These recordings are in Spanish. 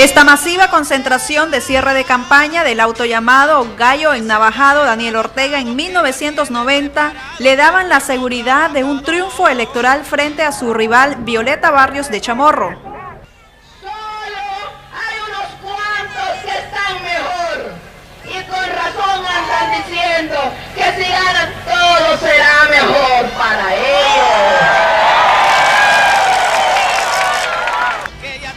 Esta masiva concentración de cierre de campaña del autollamado Gallo Ennavajado Daniel Ortega en 1990 le daban la seguridad de un triunfo electoral frente a su rival Violeta Barrios de Chamorro. Solo hay unos cuantos que están mejor y con razón andan diciendo que si ganan todo será mejor para ellos.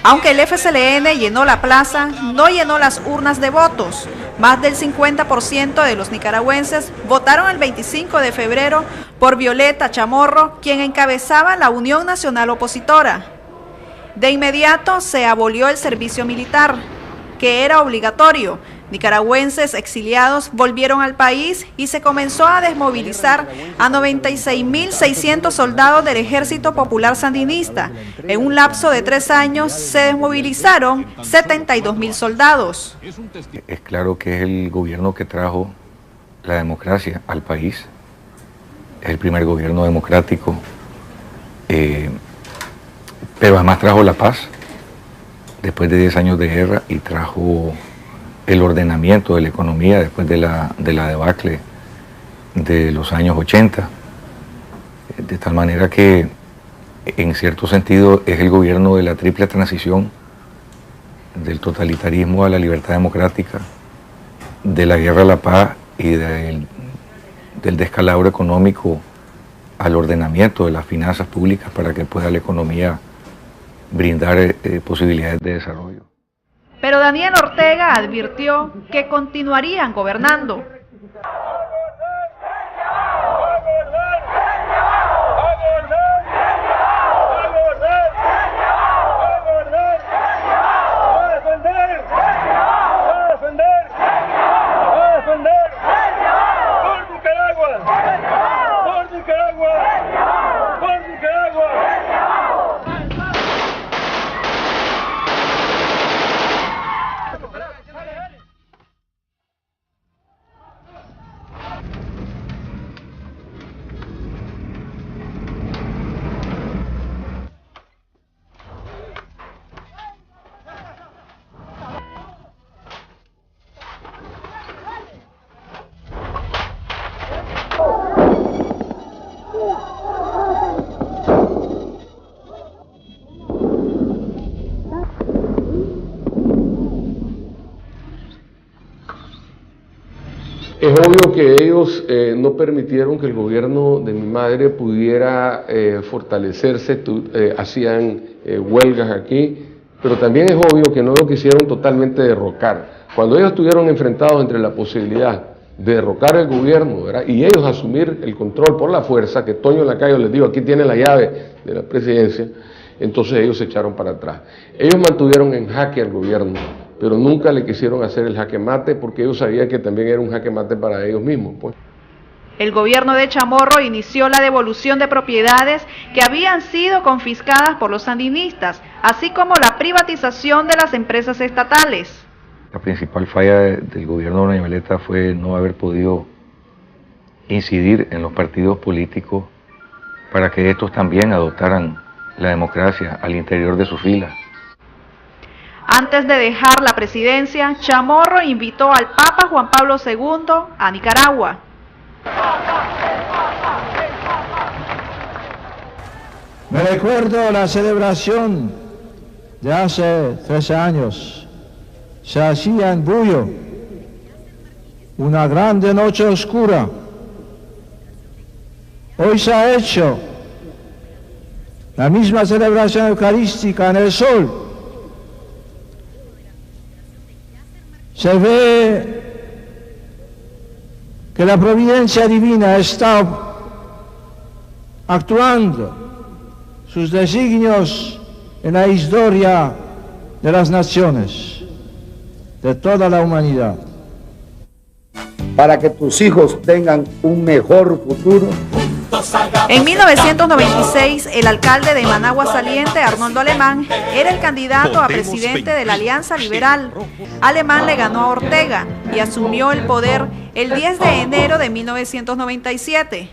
Aunque el FCLN llenó la plaza, no llenó las urnas de votos. Más del 50% de los nicaragüenses votaron el 25 de febrero por Violeta Chamorro, quien encabezaba la Unión Nacional Opositora. De inmediato se abolió el servicio militar, que era obligatorio. Nicaragüenses exiliados volvieron al país y se comenzó a desmovilizar a 96.600 soldados del Ejército Popular Sandinista. En un lapso de 3 años se desmovilizaron 72.000 soldados. Es claro que es el gobierno que trajo la democracia al país. Es el primer gobierno democrático, pero además trajo la paz después de 10 años de guerra y trajo el ordenamiento de la economía después de la debacle de los años 80, de tal manera que en cierto sentido es el gobierno de la triple transición, del totalitarismo a la libertad democrática, de la guerra a la paz y del descalabro económico al ordenamiento de las finanzas públicas para que pueda la economía brindar posibilidades de desarrollo. Pero Daniel Ortega advirtió que continuarían gobernando. Es obvio que ellos no permitieron que el gobierno de mi madre pudiera fortalecerse, hacían huelgas aquí, pero también es obvio que no lo quisieron totalmente derrocar. Cuando ellos estuvieron enfrentados entre la posibilidad de derrocar el gobierno, ¿verdad?, y ellos asumir el control por la fuerza, que Toño Lacayo les dijo, aquí tiene la llave de la presidencia, entonces ellos se echaron para atrás. Ellos mantuvieron en jaque al gobierno, pero nunca le quisieron hacer el jaque mate porque ellos sabían que también era un jaque mate para ellos mismos, pues. El gobierno de Chamorro inició la devolución de propiedades que habían sido confiscadas por los sandinistas, así como la privatización de las empresas estatales. La principal falla del gobierno de doña Violeta fue no haber podido incidir en los partidos políticos para que estos también adoptaran la democracia al interior de sus filas. Antes de dejar la presidencia, Chamorro invitó al Papa Juan Pablo II a Nicaragua. Me recuerdo la celebración de hace 13 años. Se hacía en Buyo, una grande noche oscura. Hoy se ha hecho la misma celebración eucarística en el sol. Se ve que la providencia divina está actuando sus designios en la historia de las naciones, de toda la humanidad. Para que tus hijos tengan un mejor futuro. En 1996, el alcalde de Managua Saliente, Arnoldo Alemán, era el candidato a presidente de la Alianza Liberal. Alemán le ganó a Ortega y asumió el poder el 10 de enero de 1997.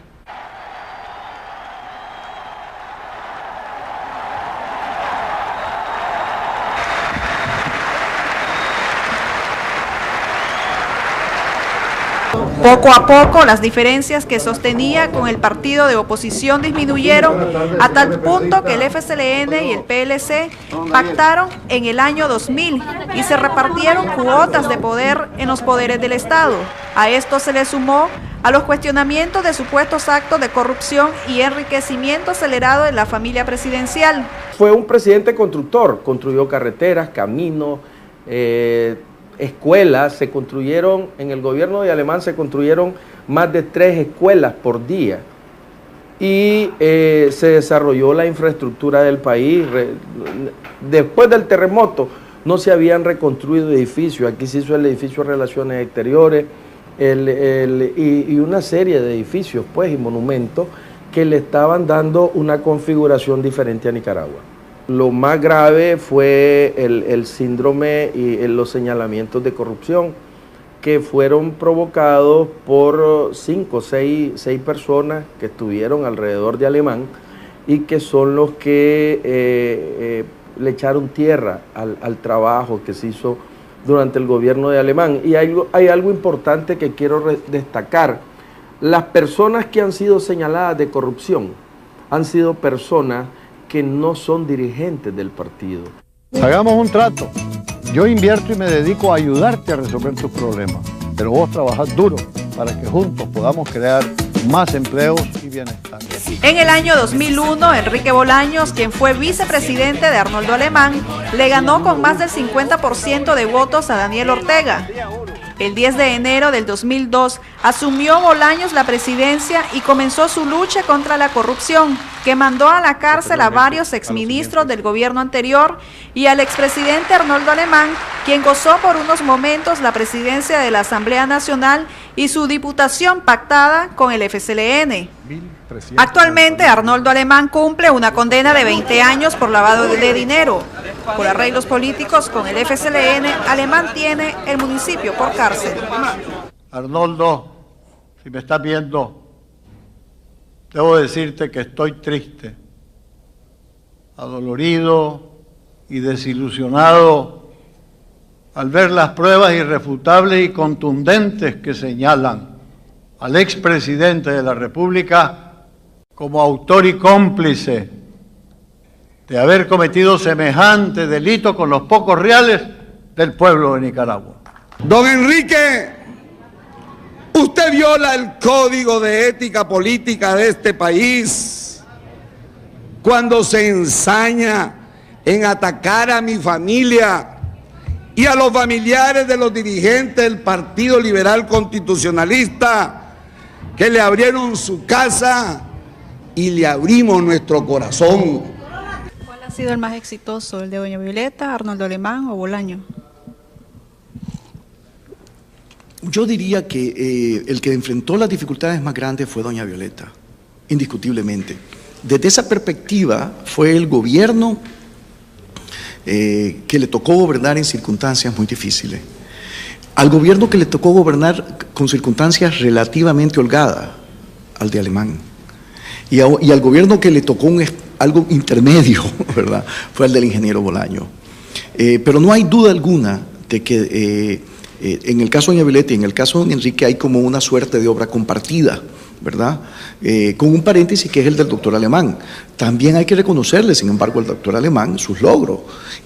Poco a poco, las diferencias que sostenía con el partido de oposición disminuyeron a tal punto que el FSLN y el PLC pactaron en el año 2000 y se repartieron cuotas de poder en los poderes del Estado. A esto se le sumó a los cuestionamientos de supuestos actos de corrupción y enriquecimiento acelerado de la familia presidencial. Fue un presidente constructor, construyó carreteras, caminos, escuelas. Se construyeron, en el gobierno de Alemán se construyeron más de 3 escuelas por día y se desarrolló la infraestructura del país. Después del terremoto no se habían reconstruido edificios, aquí se hizo el edificio de Relaciones Exteriores y una serie de edificios pues, y monumentos que le estaban dando una configuración diferente a Nicaragua. Lo más grave fue el síndrome y los señalamientos de corrupción que fueron provocados por 5 o 6 personas que estuvieron alrededor de Alemán y que son los que le echaron tierra al trabajo que se hizo durante el gobierno de Alemán. Y hay algo importante que quiero destacar. Las personas que han sido señaladas de corrupción han sido personas que no son dirigentes del partido. Hagamos un trato. Yo invierto y me dedico a ayudarte a resolver tus problemas, pero vos trabajás duro para que juntos podamos crear más empleos y bienestar. En el año 2001, Enrique Bolaños, quien fue vicepresidente de Arnoldo Alemán, le ganó con más del 50% de votos a Daniel Ortega. El 10 de enero del 2002 asumió Bolaños la presidencia y comenzó su lucha contra la corrupción, que mandó a la cárcel a varios exministros del gobierno anterior y al expresidente Arnoldo Alemán, quien gozó por unos momentos la presidencia de la Asamblea Nacional y su diputación pactada con el FSLN. Actualmente, Arnoldo Alemán cumple una condena de 20 años por lavado de dinero. Por arreglos políticos con el FSLN, Alemán tiene el municipio por cárcel. Arnoldo, si me estás viendo, debo decirte que estoy triste, adolorido y desilusionado al ver las pruebas irrefutables y contundentes que señalan al expresidente de la República como autor y cómplice de haber cometido semejante delito con los pocos reales del pueblo de Nicaragua. Don Enrique, usted viola el código de ética política de este país cuando se ensaña en atacar a mi familia y a los familiares de los dirigentes del Partido Liberal Constitucionalista que le abrieron su casa y le abrimos nuestro corazón. ¿Cuál ha sido el más exitoso, el de doña Violeta, Arnoldo Alemán o Bolaños? Yo diría que el que enfrentó las dificultades más grandes fue doña Violeta, indiscutiblemente. Desde esa perspectiva fue el gobierno que le tocó gobernar en circunstancias muy difíciles. Al gobierno que le tocó gobernar con circunstancias relativamente holgadas, al de Alemán. Y al gobierno que le tocó algo intermedio, ¿verdad?, fue el del ingeniero Bolaños. Pero no hay duda alguna de que en el caso de doña Violeta y en el caso de don Enrique hay como una suerte de obra compartida, ¿verdad? Con un paréntesis que es el del doctor Alemán. También hay que reconocerle, sin embargo, al doctor Alemán sus logros.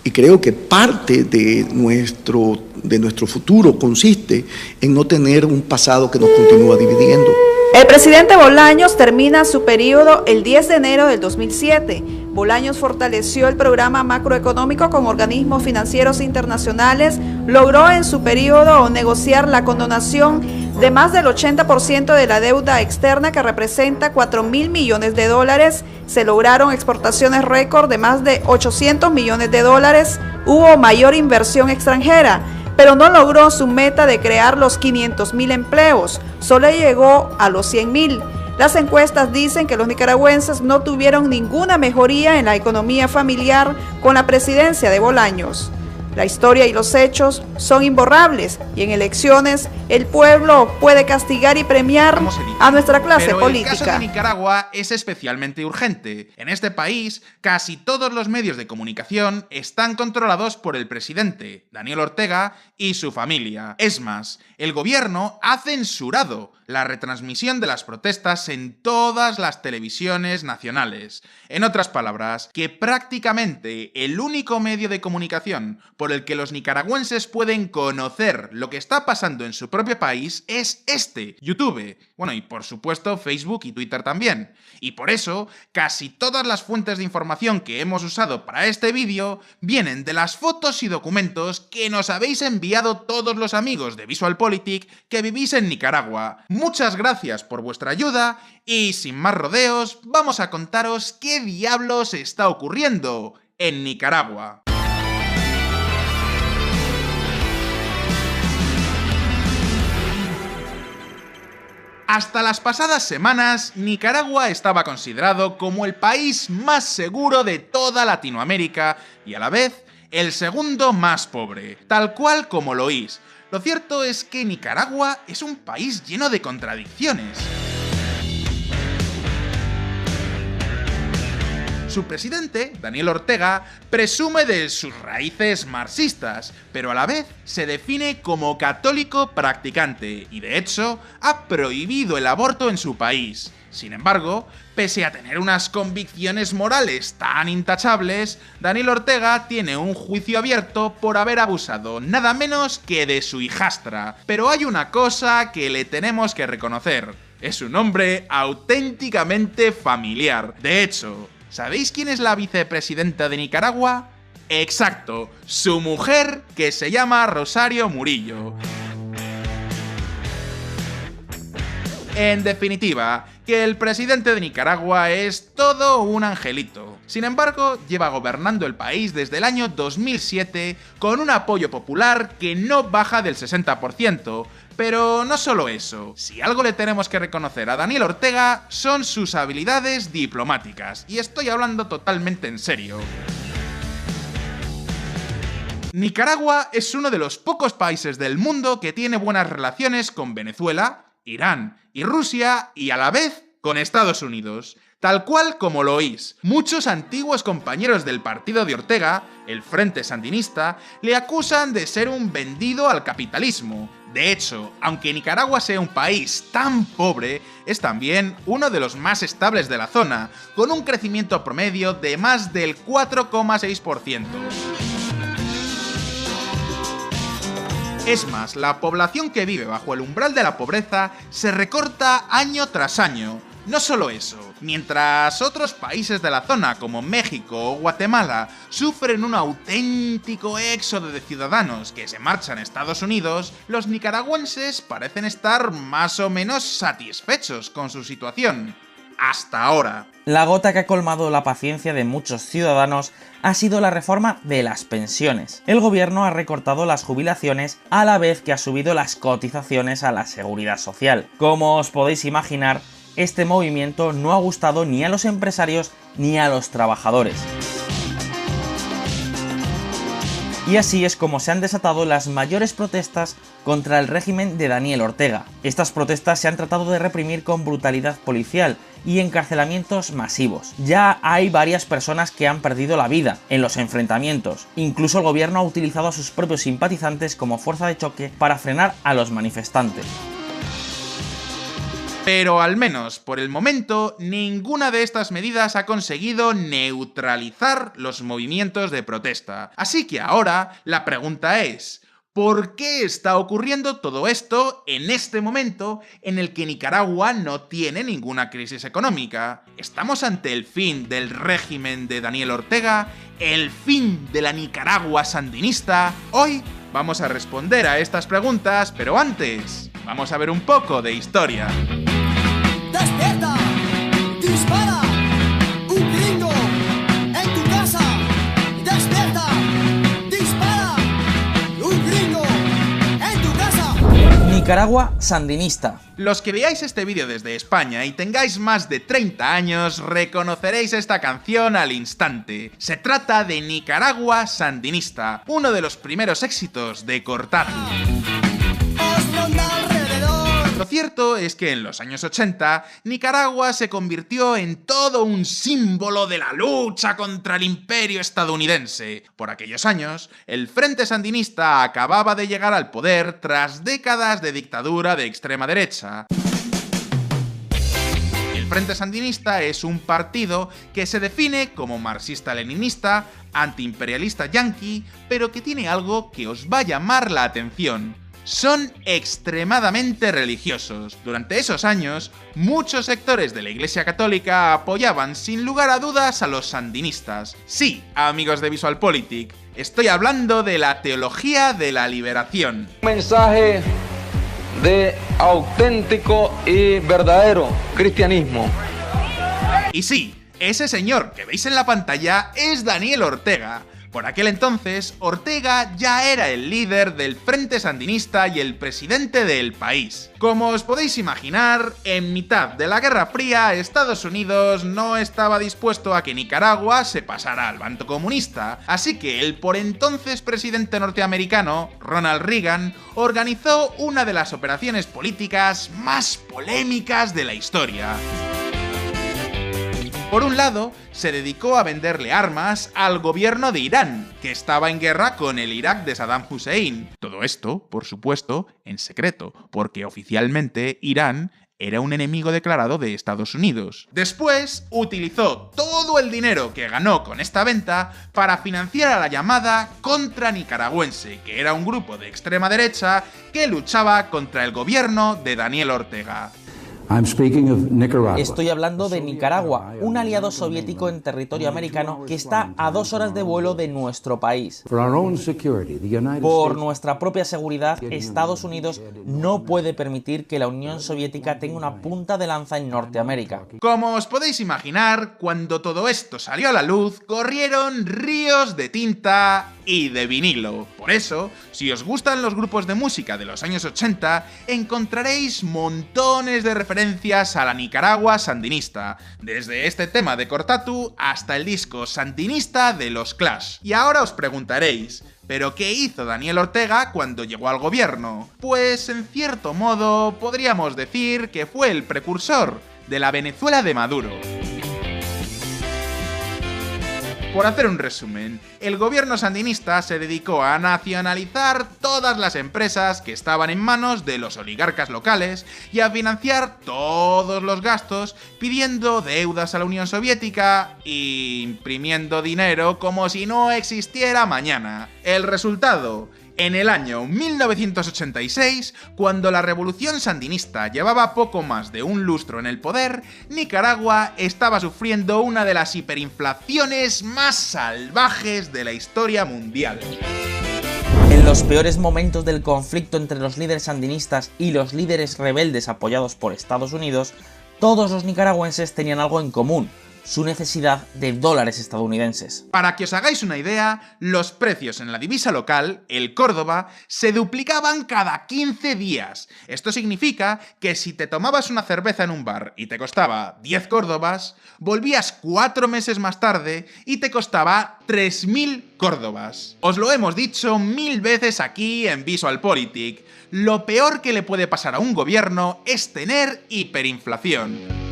Y creo que parte de nuestro futuro consiste en no tener un pasado que nos continúa dividiendo. El presidente Bolaños termina su periodo el 10 de enero del 2007. Bolaños fortaleció el programa macroeconómico con organismos financieros internacionales, logró en su periodo negociar la condonación de más del 80% de la deuda externa, que representa 4.000 millones de dólares, se lograron exportaciones récord de más de 800 millones de dólares, hubo mayor inversión extranjera, pero no logró su meta de crear los 500.000 empleos, solo llegó a los 100.000. Las encuestas dicen que los nicaragüenses no tuvieron ninguna mejoría en la economía familiar con la presidencia de Bolaños. La historia y los hechos son imborrables y en elecciones el pueblo puede castigar y premiar a nuestra clase política. El caso de Nicaragua es especialmente urgente. En este país, casi todos los medios de comunicación están controlados por el presidente, Daniel Ortega, y su familia. Es más, el gobierno ha censurado la retransmisión de las protestas en todas las televisiones nacionales. En otras palabras, que prácticamente el único medio de comunicación por el que los nicaragüenses pueden conocer lo que está pasando en su propio país es YouTube. Bueno, y por supuesto Facebook y Twitter también. Y por eso, casi todas las fuentes de información que hemos usado para este vídeo vienen de las fotos y documentos que nos habéis enviado todos los amigos de VisualPolitik que vivís en Nicaragua. Muchas gracias por vuestra ayuda y sin más rodeos, vamos a contaros qué diablos está ocurriendo en Nicaragua. Hasta las pasadas semanas, Nicaragua estaba considerado como el país más seguro de toda Latinoamérica y a la vez el segundo más pobre, tal cual como lo oís. Lo cierto es que Nicaragua es un país lleno de contradicciones. Su presidente, Daniel Ortega, presume de sus raíces marxistas, pero a la vez se define como católico practicante y de hecho ha prohibido el aborto en su país. Sin embargo, pese a tener unas convicciones morales tan intachables, Daniel Ortega tiene un juicio abierto por haber abusado nada menos que de su hijastra. Pero hay una cosa que le tenemos que reconocer: es un hombre auténticamente familiar. De hecho, ¿sabéis quién es la vicepresidenta de Nicaragua? Exacto, su mujer, que se llama Rosario Murillo. En definitiva, que el presidente de Nicaragua es todo un angelito. Sin embargo, lleva gobernando el país desde el año 2007 con un apoyo popular que no baja del 60%. Pero no solo eso, si algo le tenemos que reconocer a Daniel Ortega son sus habilidades diplomáticas, y estoy hablando totalmente en serio. Nicaragua es uno de los pocos países del mundo que tiene buenas relaciones con Venezuela, Irán y Rusia y a la vez con Estados Unidos. Tal cual como lo oís, muchos antiguos compañeros del partido de Ortega, el Frente Sandinista, le acusan de ser un vendido al capitalismo. De hecho, aunque Nicaragua sea un país tan pobre, es también uno de los más estables de la zona, con un crecimiento promedio de más del 4,6%. Es más, la población que vive bajo el umbral de la pobreza se recorta año tras año. No solo eso, mientras otros países de la zona como México o Guatemala sufren un auténtico éxodo de ciudadanos que se marchan a Estados Unidos, los nicaragüenses parecen estar más o menos satisfechos con su situación. Hasta ahora. La gota que ha colmado la paciencia de muchos ciudadanos ha sido la reforma de las pensiones. El gobierno ha recortado las jubilaciones a la vez que ha subido las cotizaciones a la seguridad social. Como os podéis imaginar, este movimiento no ha gustado ni a los empresarios ni a los trabajadores. Y así es como se han desatado las mayores protestas contra el régimen de Daniel Ortega. Estas protestas se han tratado de reprimir con brutalidad policial y encarcelamientos masivos. Ya hay varias personas que han perdido la vida en los enfrentamientos. Incluso el gobierno ha utilizado a sus propios simpatizantes como fuerza de choque para frenar a los manifestantes. Pero al menos por el momento, ninguna de estas medidas ha conseguido neutralizar los movimientos de protesta. Así que ahora la pregunta es: ¿por qué está ocurriendo todo esto en este momento en el que Nicaragua no tiene ninguna crisis económica? ¿Estamos ante el fin del régimen de Daniel Ortega? ¿El fin de la Nicaragua sandinista? Hoy vamos a responder a estas preguntas, pero antes vamos a ver un poco de historia. ¡Despierta! ¡Dispara! ¡Un gringo en tu casa! ¡Despierta! ¡Dispara! ¡Un gringo en tu casa! Nicaragua sandinista. Los que veáis este vídeo desde España y tengáis más de 30 años reconoceréis esta canción al instante. Se trata de Nicaragua sandinista, uno de los primeros éxitos de Cortatu. Lo cierto es que en los años 80, Nicaragua se convirtió en todo un símbolo de la lucha contra el imperio estadounidense. Por aquellos años, el Frente Sandinista acababa de llegar al poder tras décadas de dictadura de extrema derecha. El Frente Sandinista es un partido que se define como marxista-leninista, antiimperialista yanqui, pero que tiene algo que os va a llamar la atención. Son extremadamente religiosos. Durante esos años, muchos sectores de la Iglesia Católica apoyaban sin lugar a dudas a los sandinistas. Sí, amigos de VisualPolitik, estoy hablando de la teología de la liberación. Un mensaje de auténtico y verdadero cristianismo. Y sí, ese señor que veis en la pantalla es Daniel Ortega. Por aquel entonces, Ortega ya era el líder del Frente Sandinista y el presidente del país. Como os podéis imaginar, en mitad de la Guerra Fría, Estados Unidos no estaba dispuesto a que Nicaragua se pasara al bando comunista, así que el por entonces presidente norteamericano, Ronald Reagan, organizó una de las operaciones políticas más polémicas de la historia. Por un lado, se dedicó a venderle armas al gobierno de Irán, que estaba en guerra con el Irak de Saddam Hussein. Todo esto, por supuesto, en secreto, porque oficialmente Irán era un enemigo declarado de Estados Unidos. Después, utilizó todo el dinero que ganó con esta venta para financiar a la llamada Contra Nicaragüense, que era un grupo de extrema derecha que luchaba contra el gobierno de Daniel Ortega. Estoy hablando de Nicaragua, un aliado soviético en territorio americano que está a 2 horas de vuelo de nuestro país. Por nuestra propia seguridad, Estados Unidos no puede permitir que la Unión Soviética tenga una punta de lanza en Norteamérica. Como os podéis imaginar, cuando todo esto salió a la luz, corrieron ríos de tinta y de vinilo. Por eso, si os gustan los grupos de música de los años 80, encontraréis montones de referencias a la Nicaragua sandinista, desde este tema de Cortatu hasta el disco sandinista de los Clash. Y ahora os preguntaréis, ¿pero qué hizo Daniel Ortega cuando llegó al gobierno? Pues en cierto modo podríamos decir que fue el precursor de la Venezuela de Maduro. Por hacer un resumen, el gobierno sandinista se dedicó a nacionalizar todas las empresas que estaban en manos de los oligarcas locales y a financiar todos los gastos pidiendo deudas a la Unión Soviética e imprimiendo dinero como si no existiera mañana. El resultado: en el año 1986, cuando la revolución sandinista llevaba poco más de un lustro en el poder, Nicaragua estaba sufriendo una de las hiperinflaciones más salvajes de la historia mundial. En los peores momentos del conflicto entre los líderes sandinistas y los líderes rebeldes apoyados por Estados Unidos, todos los nicaragüenses tenían algo en común: su necesidad de dólares estadounidenses. Para que os hagáis una idea, los precios en la divisa local, el córdoba, se duplicaban cada 15 días. Esto significa que si te tomabas una cerveza en un bar y te costaba 10 córdobas, volvías 4 meses más tarde y te costaba 3.000 córdobas. Os lo hemos dicho 1000 veces aquí en VisualPolitik. Lo peor que le puede pasar a un gobierno es tener hiperinflación.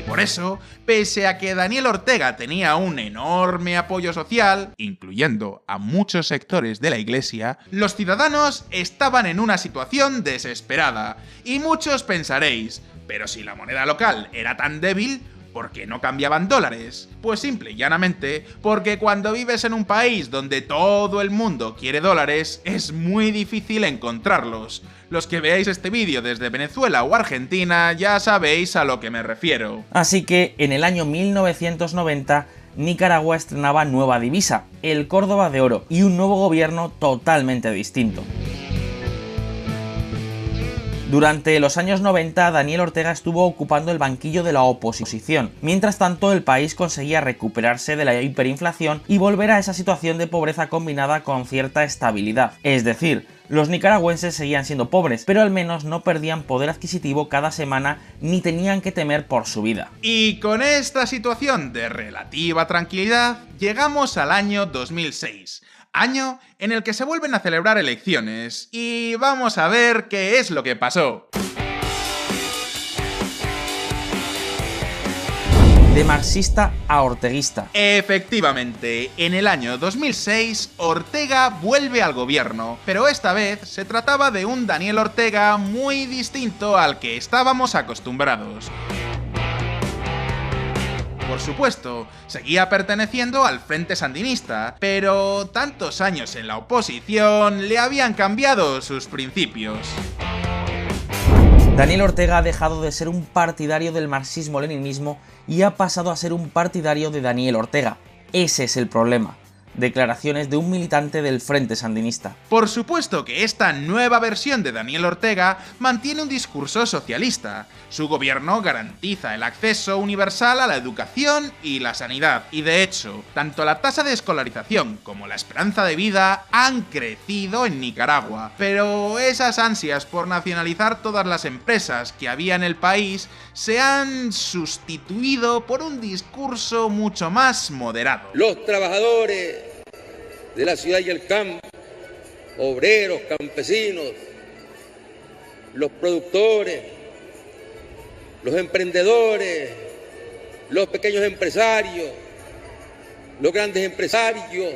Por eso, pese a que Daniel Ortega tenía un enorme apoyo social, incluyendo a muchos sectores de la Iglesia, los ciudadanos estaban en una situación desesperada. Y muchos pensaréis, pero si la moneda local era tan débil, ¿por qué no cambiaban dólares? Pues simple y llanamente porque cuando vives en un país donde todo el mundo quiere dólares, es muy difícil encontrarlos. Los que veáis este vídeo desde Venezuela o Argentina ya sabéis a lo que me refiero. Así que en el año 1990, Nicaragua estrenaba nueva divisa, el Córdoba de Oro, y un nuevo gobierno totalmente distinto. Durante los años 90, Daniel Ortega estuvo ocupando el banquillo de la oposición. Mientras tanto, el país conseguía recuperarse de la hiperinflación y volver a esa situación de pobreza combinada con cierta estabilidad. Es decir, los nicaragüenses seguían siendo pobres, pero al menos no perdían poder adquisitivo cada semana ni tenían que temer por su vida. Y con esta situación de relativa tranquilidad, llegamos al año 2006. Año en el que se vuelven a celebrar elecciones y vamos a ver qué es lo que pasó. De marxista a orteguista. Efectivamente, en el año 2006 Ortega vuelve al gobierno, pero esta vez se trataba de un Daniel Ortega muy distinto al que estábamos acostumbrados. Por supuesto, seguía perteneciendo al Frente Sandinista, pero tantos años en la oposición le habían cambiado sus principios. Daniel Ortega ha dejado de ser un partidario del marxismo-leninismo y ha pasado a ser un partidario de Daniel Ortega. Ese es el problema. Declaraciones de un militante del Frente Sandinista. Por supuesto que esta nueva versión de Daniel Ortega mantiene un discurso socialista. Su gobierno garantiza el acceso universal a la educación y la sanidad. Y de hecho, tanto la tasa de escolarización como la esperanza de vida han crecido en Nicaragua. Pero esas ansias por nacionalizar todas las empresas que había en el país se han sustituido por un discurso mucho más moderado. Los trabajadores de la ciudad y el campo, obreros, campesinos, los productores, los emprendedores, los pequeños empresarios, los grandes empresarios,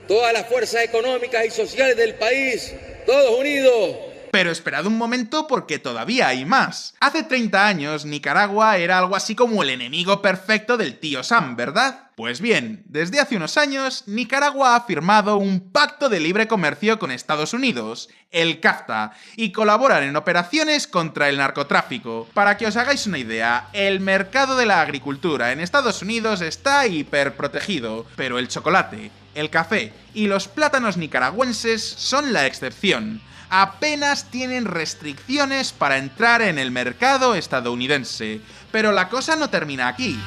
todas las fuerzas económicas y sociales del país, todos unidos. Pero esperad un momento porque todavía hay más. Hace 30 años Nicaragua era algo así como el enemigo perfecto del tío Sam, ¿verdad? Pues bien, desde hace unos años, Nicaragua ha firmado un pacto de libre comercio con Estados Unidos, el CAFTA, y colaboran en operaciones contra el narcotráfico. Para que os hagáis una idea, el mercado de la agricultura en Estados Unidos está hiperprotegido, pero el chocolate, el café y los plátanos nicaragüenses son la excepción. Apenas tienen restricciones para entrar en el mercado estadounidense. Pero la cosa no termina aquí.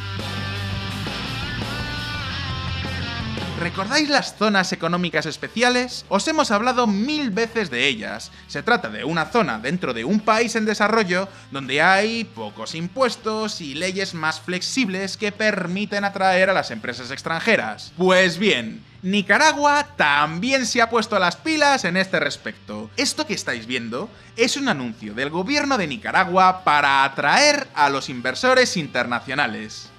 ¿Recordáis las zonas económicas especiales? Os hemos hablado 1000 veces de ellas. Se trata de una zona dentro de un país en desarrollo donde hay pocos impuestos y leyes más flexibles que permiten atraer a las empresas extranjeras. Pues bien, Nicaragua también se ha puesto las pilas en este respecto. Esto que estáis viendo es un anuncio del gobierno de Nicaragua para atraer a los inversores internacionales.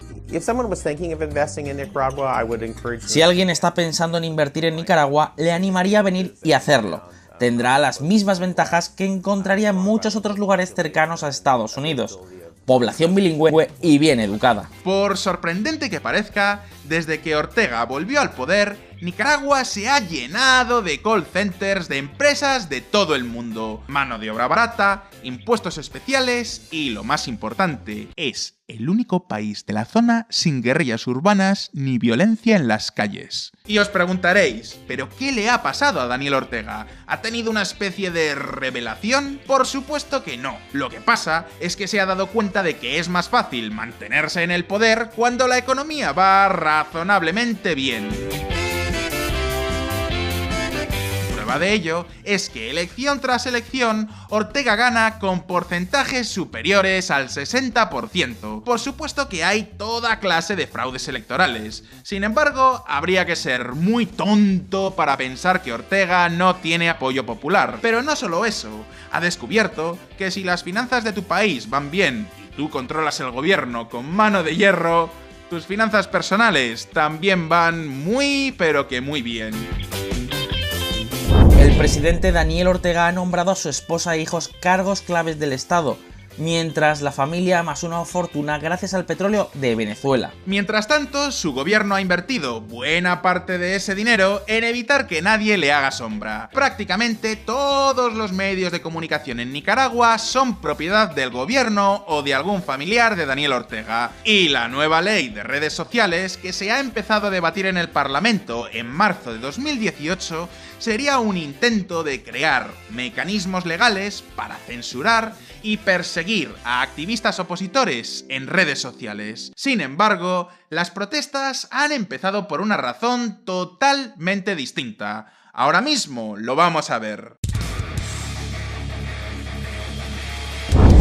Si alguien está pensando en invertir en Nicaragua, le animaría a venir y hacerlo. Tendrá las mismas ventajas que encontraría en muchos otros lugares cercanos a Estados Unidos. Población bilingüe y bien educada. Por sorprendente que parezca, desde que Ortega volvió al poder, Nicaragua se ha llenado de call centers de empresas de todo el mundo. Mano de obra barata, impuestos especiales y, lo más importante, es el único país de la zona sin guerrillas urbanas ni violencia en las calles. Y os preguntaréis, ¿pero qué le ha pasado a Daniel Ortega? ¿Ha tenido una especie de revelación? Por supuesto que no. Lo que pasa es que se ha dado cuenta de que es más fácil mantenerse en el poder cuando la economía va razonablemente bien. De ello es que elección tras elección Ortega gana con porcentajes superiores al 60%. Por supuesto que hay toda clase de fraudes electorales. Sin embargo, habría que ser muy tonto para pensar que Ortega no tiene apoyo popular. Pero no solo eso, ha descubierto que si las finanzas de tu país van bien y tú controlas el gobierno con mano de hierro, tus finanzas personales también van muy pero que muy bien. El presidente Daniel Ortega ha nombrado a su esposa e hijos cargos claves del Estado. mientras la familia amasó una fortuna gracias al petróleo de Venezuela. Mientras tanto, su gobierno ha invertido buena parte de ese dinero en evitar que nadie le haga sombra. Prácticamente todos los medios de comunicación en Nicaragua son propiedad del gobierno o de algún familiar de Daniel Ortega. Y la nueva ley de redes sociales, que se ha empezado a debatir en el Parlamento en marzo de 2018, sería un intento de crear mecanismos legales para censurar y perseguir a activistas opositores en redes sociales. Sin embargo, las protestas han empezado por una razón totalmente distinta. Ahora mismo lo vamos a ver.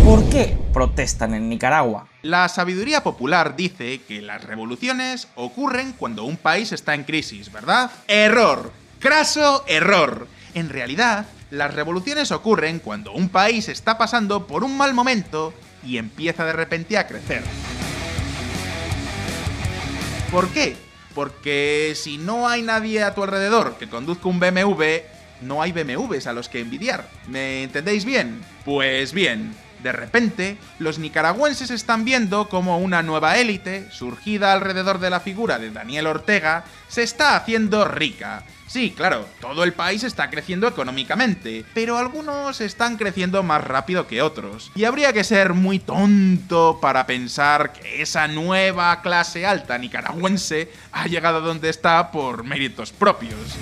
¿Por qué protestan en Nicaragua? La sabiduría popular dice que las revoluciones ocurren cuando un país está en crisis, ¿verdad? ¡Error! ¡Craso error! En realidad, las revoluciones ocurren cuando un país está pasando por un mal momento y empieza de repente a crecer. ¿Por qué? Porque si no hay nadie a tu alrededor que conduzca un BMW, no hay BMWs a los que envidiar. ¿Me entendéis bien? Pues bien, de repente, los nicaragüenses están viendo cómo una nueva élite, surgida alrededor de la figura de Daniel Ortega, se está haciendo rica. Sí, claro, todo el país está creciendo económicamente, pero algunos están creciendo más rápido que otros. Y habría que ser muy tonto para pensar que esa nueva clase alta nicaragüense ha llegado donde está por méritos propios.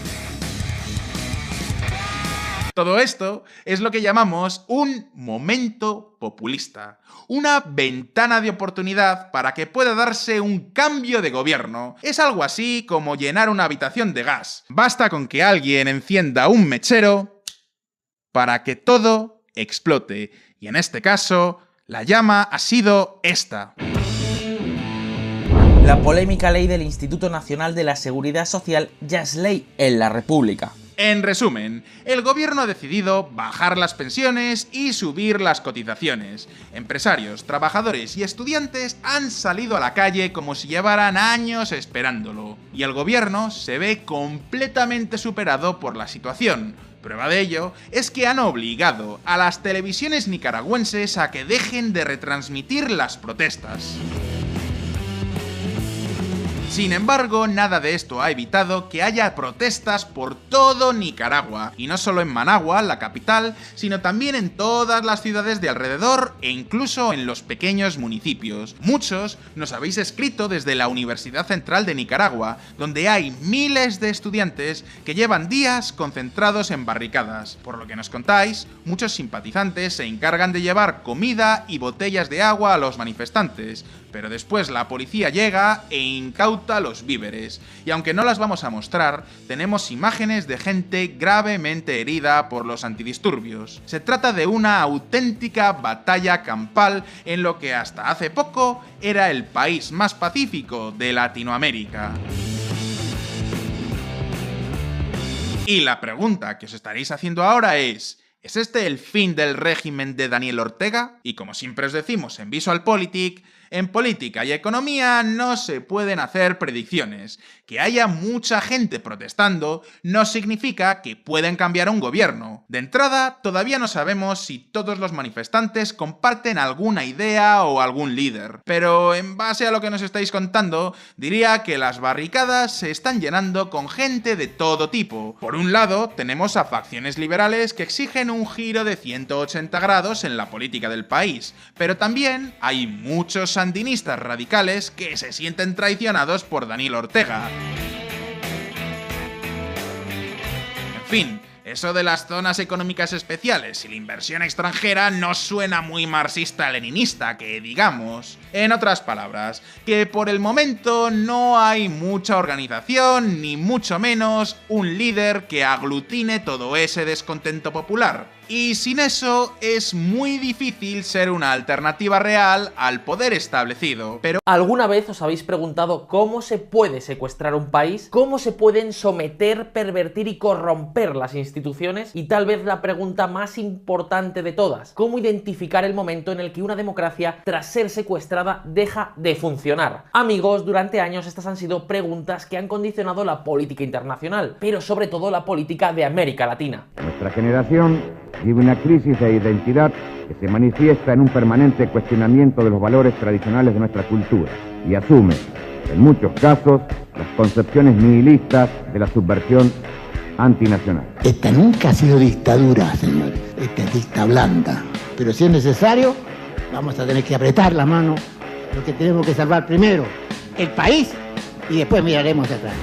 Todo esto es lo que llamamos un momento populista, una ventana de oportunidad para que pueda darse un cambio de gobierno. Es algo así como llenar una habitación de gas. Basta con que alguien encienda un mechero para que todo explote. Y en este caso, la llama ha sido esta. La polémica ley del Instituto Nacional de la Seguridad Social ya es ley en la República. En resumen, el gobierno ha decidido bajar las pensiones y subir las cotizaciones. Empresarios, trabajadores y estudiantes han salido a la calle como si llevaran años esperándolo. Y el gobierno se ve completamente superado por la situación. Prueba de ello es que han obligado a las televisiones nicaragüenses a que dejen de retransmitir las protestas. Sin embargo, nada de esto ha evitado que haya protestas por todo Nicaragua, y no solo en Managua, la capital, sino también en todas las ciudades de alrededor e incluso en los pequeños municipios. Muchos nos habéis escrito desde la Universidad Central de Nicaragua, donde hay miles de estudiantes que llevan días concentrados en barricadas. Por lo que nos contáis, muchos simpatizantes se encargan de llevar comida y botellas de agua a los manifestantes, pero después la policía llega e incauta los víveres. Y aunque no las vamos a mostrar, tenemos imágenes de gente gravemente herida por los antidisturbios. Se trata de una auténtica batalla campal en lo que hasta hace poco era el país más pacífico de Latinoamérica. Y la pregunta que os estaréis haciendo ahora ¿es este el fin del régimen de Daniel Ortega? Y como siempre os decimos en VisualPolitik, en política y economía no se pueden hacer predicciones. Que haya mucha gente protestando no significa que puedan cambiar un gobierno. De entrada, todavía no sabemos si todos los manifestantes comparten alguna idea o algún líder. Pero en base a lo que nos estáis contando, diría que las barricadas se están llenando con gente de todo tipo. Por un lado, tenemos a facciones liberales que exigen un giro de 180 grados en la política del país. Pero también hay muchos sandinistas radicales que se sienten traicionados por Daniel Ortega. En fin, eso de las zonas económicas especiales y la inversión extranjera no suena muy marxista-leninista, que digamos. En otras palabras, que por el momento no hay mucha organización, ni mucho menos un líder que aglutine todo ese descontento popular. Y sin eso es muy difícil ser una alternativa real al poder establecido. Pero ¿alguna vez os habéis preguntado cómo se puede secuestrar un país? ¿Cómo se pueden someter, pervertir y corromper las instituciones? Y tal vez la pregunta más importante de todas, ¿cómo identificar el momento en el que una democracia, tras ser secuestrada, deja de funcionar? Amigos, durante años estas han sido preguntas que han condicionado la política internacional, pero sobre todo la política de América Latina. Nuestra generación vive una crisis de identidad que se manifiesta en un permanente cuestionamiento de los valores tradicionales de nuestra cultura y asume, en muchos casos, las concepciones nihilistas de la subversión antinacional. Esta nunca ha sido dictadura, señores. Esta es dicta blanda. Pero si es necesario, vamos a tener que apretar la mano. Lo que tenemos que salvar primero, el país, y después miraremos atrás.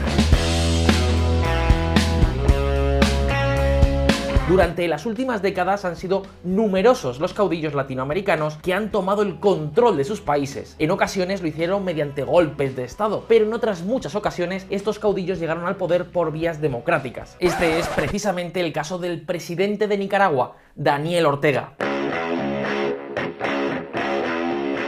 Durante las últimas décadas han sido numerosos los caudillos latinoamericanos que han tomado el control de sus países. En ocasiones lo hicieron mediante golpes de estado, pero en otras muchas ocasiones estos caudillos llegaron al poder por vías democráticas. Este es precisamente el caso del presidente de Nicaragua, Daniel Ortega.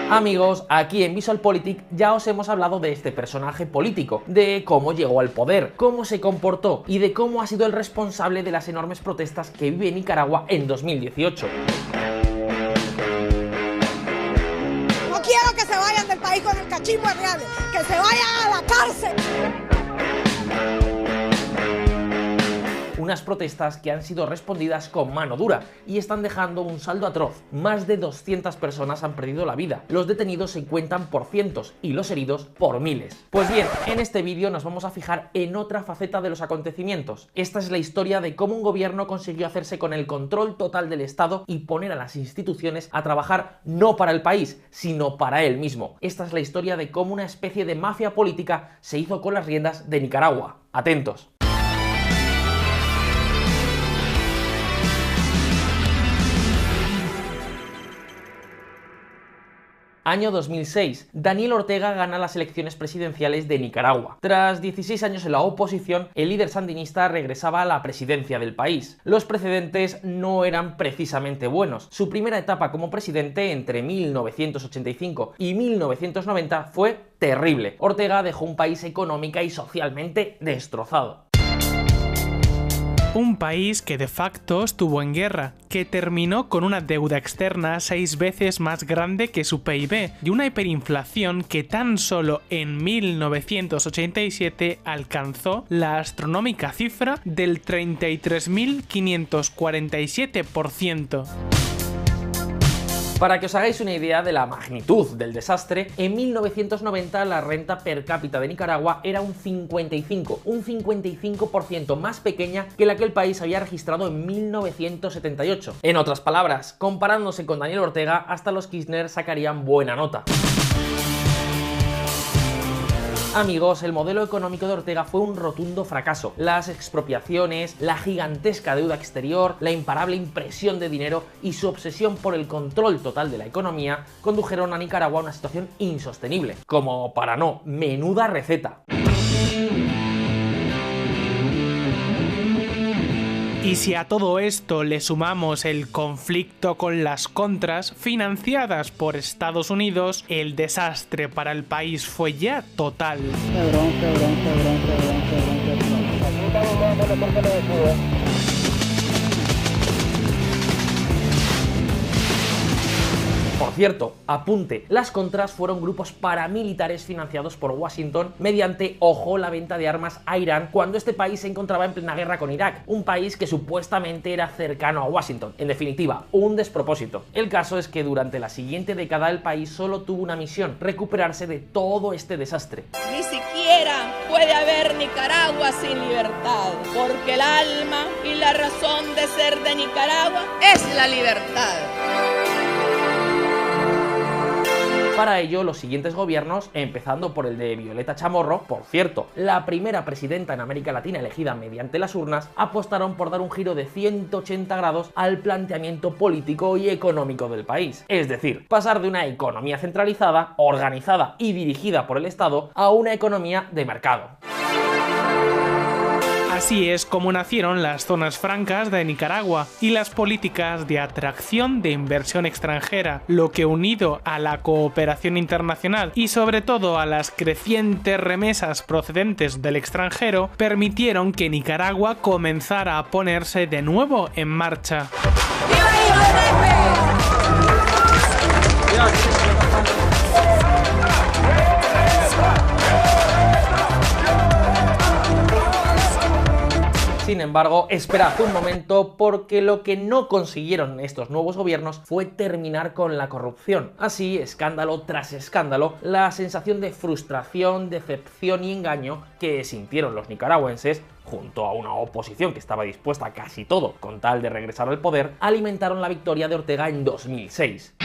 Amigos, aquí en VisualPolitik ya os hemos hablado de este personaje político, de cómo llegó al poder, cómo se comportó y de cómo ha sido el responsable de las enormes protestas que vive Nicaragua en 2018. No quiero que se vayan del país con el cachismo real, que se vayan a la cárcel. Unas protestas que han sido respondidas con mano dura y están dejando un saldo atroz. Más de 200 personas han perdido la vida, los detenidos se cuentan por cientos y los heridos por miles. Pues bien, en este vídeo nos vamos a fijar en otra faceta de los acontecimientos. Esta es la historia de cómo un gobierno consiguió hacerse con el control total del Estado y poner a las instituciones a trabajar no para el país, sino para él mismo. Esta es la historia de cómo una especie de mafia política se hizo con las riendas de Nicaragua. Atentos. Año 2006. Daniel Ortega gana las elecciones presidenciales de Nicaragua. Tras 16 años en la oposición, el líder sandinista regresaba a la presidencia del país. Los precedentes no eran precisamente buenos. Su primera etapa como presidente entre 1985 y 1990 fue terrible. Ortega dejó un país económica y socialmente destrozado. Un país que de facto estuvo en guerra, que terminó con una deuda externa 6 veces más grande que su PIB y una hiperinflación que tan solo en 1987 alcanzó la astronómica cifra del 33.547%. Para que os hagáis una idea de la magnitud del desastre, en 1990 la renta per cápita de Nicaragua era un 55% más pequeña que la que el país había registrado en 1978. En otras palabras, comparándose con Daniel Ortega, hasta los Kirchner sacarían buena nota. Amigos, el modelo económico de Ortega fue un rotundo fracaso. Las expropiaciones, la gigantesca deuda exterior, la imparable impresión de dinero y su obsesión por el control total de la economía condujeron a Nicaragua a una situación insostenible. Como para no, menuda receta. Y si a todo esto le sumamos el conflicto con las contras financiadas por Estados Unidos, el desastre para el país fue ya total. Por cierto, apunte, las contras fueron grupos paramilitares financiados por Washington mediante, ojo, la venta de armas a Irán cuando este país se encontraba en plena guerra con Irak, un país que supuestamente era cercano a Washington. En definitiva, un despropósito. El caso es que durante la siguiente década el país solo tuvo una misión: recuperarse de todo este desastre. Ni siquiera puede haber Nicaragua sin libertad, porque el alma y la razón de ser de Nicaragua es la libertad. Para ello, los siguientes gobiernos, empezando por el de Violeta Chamorro, por cierto, la primera presidenta en América Latina elegida mediante las urnas, apostaron por dar un giro de 180 grados al planteamiento político y económico del país. Es decir, pasar de una economía centralizada, organizada y dirigida por el Estado a una economía de mercado. Así es como nacieron las zonas francas de Nicaragua y las políticas de atracción de inversión extranjera, lo que unido a la cooperación internacional y sobre todo a las crecientes remesas procedentes del extranjero, permitieron que Nicaragua comenzara a ponerse de nuevo en marcha. Sin embargo, embargo, esperad un momento, porque lo que no consiguieron estos nuevos gobiernos fue terminar con la corrupción. Así, escándalo tras escándalo, la sensación de frustración, decepción y engaño que sintieron los nicaragüenses, junto a una oposición que estaba dispuesta a casi todo con tal de regresar al poder, alimentaron la victoria de Ortega en 2006.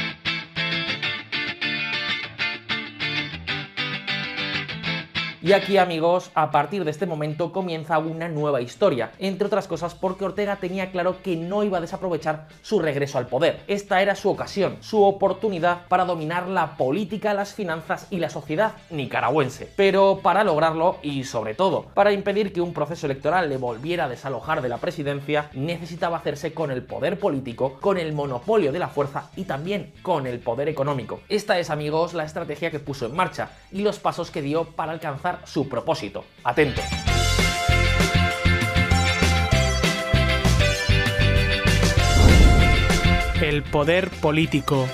Y aquí, amigos, a partir de este momento comienza una nueva historia, entre otras cosas porque Ortega tenía claro que no iba a desaprovechar su regreso al poder. Esta era su ocasión, su oportunidad para dominar la política, las finanzas y la sociedad nicaragüense. Pero para lograrlo, y sobre todo para impedir que un proceso electoral le volviera a desalojar de la presidencia, necesitaba hacerse con el poder político, con el monopolio de la fuerza y también con el poder económico. Esta es, amigos, la estrategia que puso en marcha y los pasos que dio para alcanzar su propósito. Atentos. El poder político.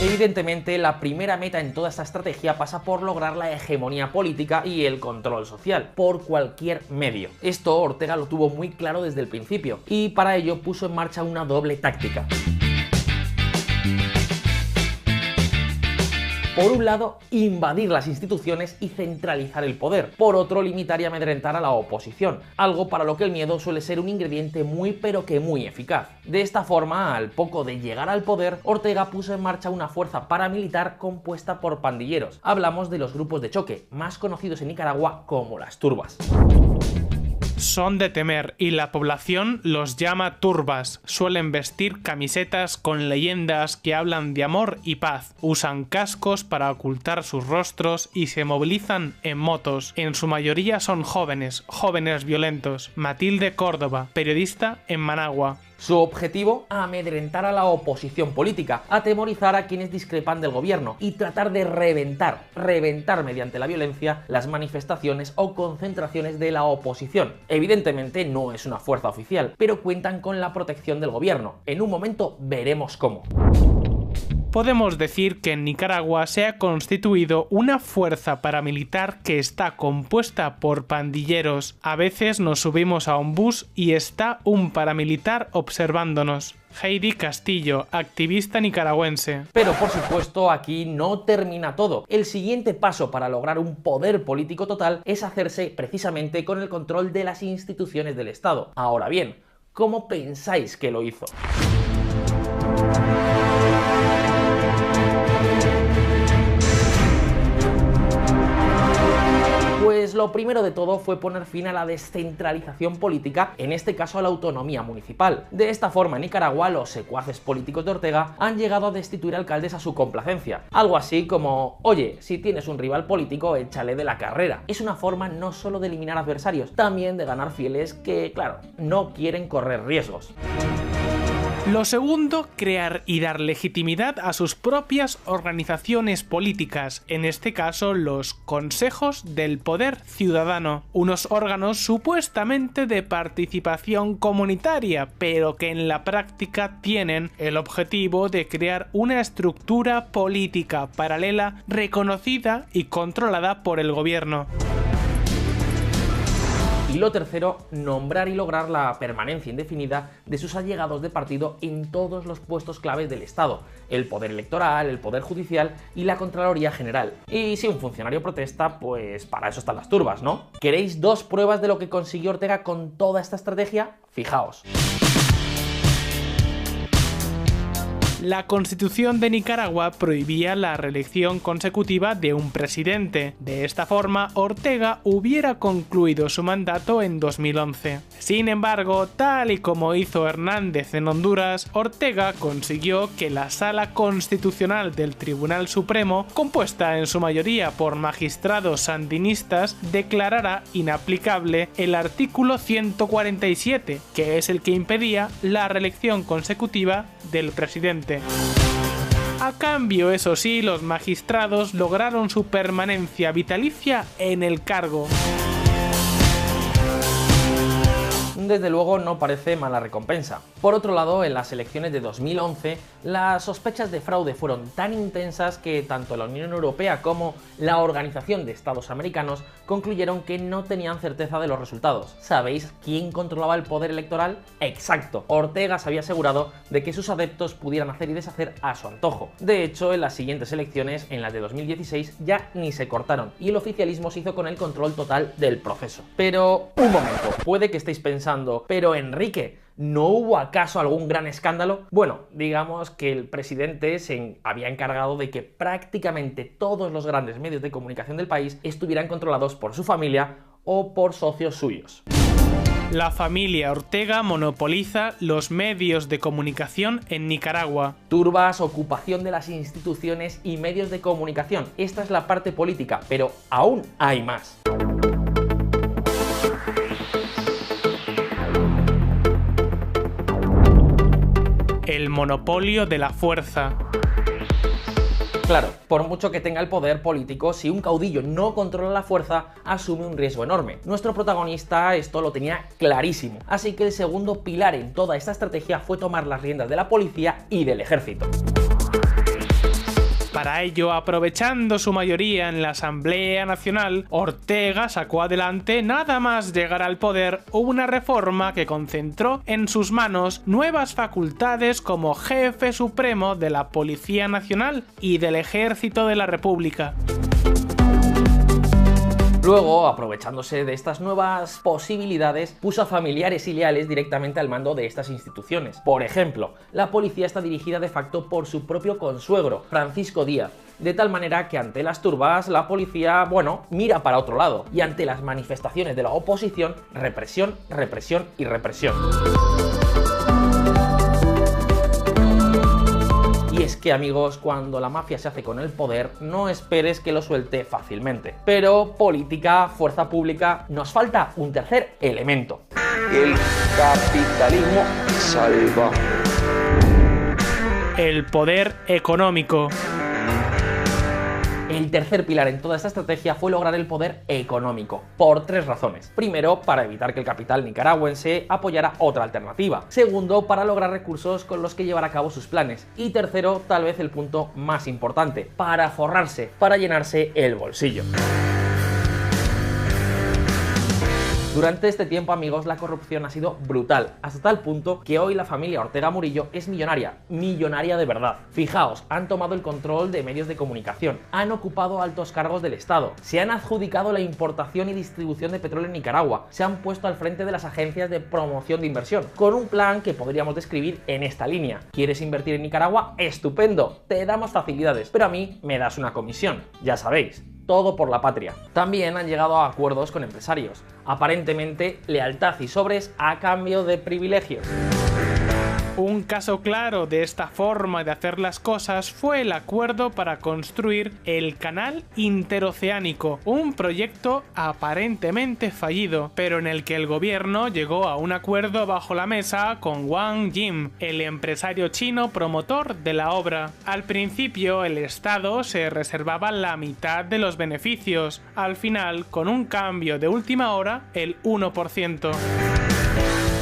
Evidentemente, la primera meta en toda esta estrategia pasa por lograr la hegemonía política y el control social, por cualquier medio. Esto Ortega lo tuvo muy claro desde el principio, y para ello puso en marcha una doble táctica. Por un lado, invadir las instituciones y centralizar el poder. Por otro, limitar y amedrentar a la oposición, algo para lo que el miedo suele ser un ingrediente muy pero que muy eficaz. De esta forma, al poco de llegar al poder, Ortega puso en marcha una fuerza paramilitar compuesta por pandilleros. Hablamos de los grupos de choque, más conocidos en Nicaragua como las turbas. Son de temer y la población los llama turbas. Suelen vestir camisetas con leyendas que hablan de amor y paz. Usan cascos para ocultar sus rostros y se movilizan en motos. En su mayoría son jóvenes violentos. Matilde Córdoba, periodista en Managua. Su objetivo, amedrentar a la oposición política, atemorizar a quienes discrepan del gobierno y tratar de reventar mediante la violencia las manifestaciones o concentraciones de la oposición. Evidentemente no es una fuerza oficial, pero cuentan con la protección del gobierno. En un momento veremos cómo. Podemos decir que en Nicaragua se ha constituido una fuerza paramilitar que está compuesta por pandilleros. A veces nos subimos a un bus y está un paramilitar observándonos. Heidi Castillo, activista nicaragüense. Pero por supuesto aquí no termina todo. El siguiente paso para lograr un poder político total es hacerse precisamente con el control de las instituciones del Estado. Ahora bien, ¿cómo pensáis que lo hizo? Pues lo primero de todo fue poner fin a la descentralización política, en este caso a la autonomía municipal. De esta forma, en Nicaragua, los secuaces políticos de Ortega han llegado a destituir alcaldes a su complacencia. Algo así como, oye, si tienes un rival político, échale de la carrera. Es una forma no solo de eliminar adversarios, también de ganar fieles que, claro, no quieren correr riesgos. Lo segundo, crear y dar legitimidad a sus propias organizaciones políticas, en este caso los consejos del poder ciudadano, unos órganos supuestamente de participación comunitaria, pero que en la práctica tienen el objetivo de crear una estructura política paralela reconocida y controlada por el gobierno. Y lo tercero, nombrar y lograr la permanencia indefinida de sus allegados de partido en todos los puestos claves del Estado, el poder electoral, el poder judicial y la Contraloría General. Y si un funcionario protesta, pues para eso están las turbas, ¿no? ¿Queréis dos pruebas de lo que consiguió Ortega con toda esta estrategia? Fijaos. La Constitución de Nicaragua prohibía la reelección consecutiva de un presidente. De esta forma, Ortega hubiera concluido su mandato en 2011. Sin embargo, tal y como hizo Hernández en Honduras, Ortega consiguió que la Sala Constitucional del Tribunal Supremo, compuesta en su mayoría por magistrados sandinistas, declarara inaplicable el artículo 147, que es el que impedía la reelección consecutiva del presidente. A cambio, eso sí, los magistrados lograron su permanencia vitalicia en el cargo. desde luego no parece mala recompensa. Por otro lado, en las elecciones de 2011, las sospechas de fraude fueron tan intensas que tanto la Unión Europea como la Organización de Estados Americanos concluyeron que no tenían certeza de los resultados. ¿Sabéis quién controlaba el poder electoral? Exacto, Ortega se había asegurado de que sus adeptos pudieran hacer y deshacer a su antojo. De hecho, en las siguientes elecciones, en las de 2016, ya ni se cortaron y el oficialismo se hizo con el control total del proceso. Pero, un momento, puede que estéis pensando, pero Enrique, ¿no hubo acaso algún gran escándalo? Bueno, digamos que el presidente se había encargado de que prácticamente todos los grandes medios de comunicación del país estuvieran controlados por su familia o por socios suyos. La familia Ortega monopoliza los medios de comunicación en Nicaragua. Turbas, ocupación de las instituciones y medios de comunicación. Esta es la parte política, pero aún hay más. El monopolio de la fuerza. Claro, por mucho que tenga el poder político, si un caudillo no controla la fuerza, asume un riesgo enorme. Nuestro protagonista esto lo tenía clarísimo, así que el segundo pilar en toda esta estrategia fue tomar las riendas de la policía y del ejército. Para ello, aprovechando su mayoría en la Asamblea Nacional, Ortega sacó adelante, nada más llegar al poder, una reforma que concentró en sus manos nuevas facultades como jefe supremo de la Policía Nacional y del Ejército de la República. Luego, aprovechándose de estas nuevas posibilidades, puso a familiares y leales directamente al mando de estas instituciones. Por ejemplo, la policía está dirigida de facto por su propio consuegro, Francisco Díaz, de tal manera que ante las turbas la policía, bueno, mira para otro lado, y ante las manifestaciones de la oposición, represión, represión y represión. Y es que, amigos, cuando la mafia se hace con el poder, no esperes que lo suelte fácilmente. Pero política, fuerza pública, nos falta un tercer elemento. El capitalismo salvaje. El poder económico. El tercer pilar en toda esta estrategia fue lograr el poder económico, por tres razones. Primero, para evitar que el capital nicaragüense apoyara otra alternativa. Segundo, para lograr recursos con los que llevar a cabo sus planes. Y tercero, tal vez el punto más importante, para forrarse, para llenarse el bolsillo. Durante este tiempo, amigos, la corrupción ha sido brutal, hasta tal punto que hoy la familia Ortega Murillo es millonaria, millonaria de verdad. Fijaos, han tomado el control de medios de comunicación, han ocupado altos cargos del Estado, se han adjudicado la importación y distribución de petróleo en Nicaragua, se han puesto al frente de las agencias de promoción de inversión, con un plan que podríamos describir en esta línea. ¿Quieres invertir en Nicaragua? ¡Estupendo! Te damos facilidades, pero a mí me das una comisión, ya sabéis. Todo por la patria. También han llegado a acuerdos con empresarios. Aparentemente, lealtad y sobres a cambio de privilegios. Un caso claro de esta forma de hacer las cosas fue el acuerdo para construir el Canal Interoceánico, un proyecto aparentemente fallido, pero en el que el gobierno llegó a un acuerdo bajo la mesa con Wang Jin, el empresario chino promotor de la obra. Al principio, el Estado se reservaba la mitad de los beneficios, al final, con un cambio de última hora, el 1%.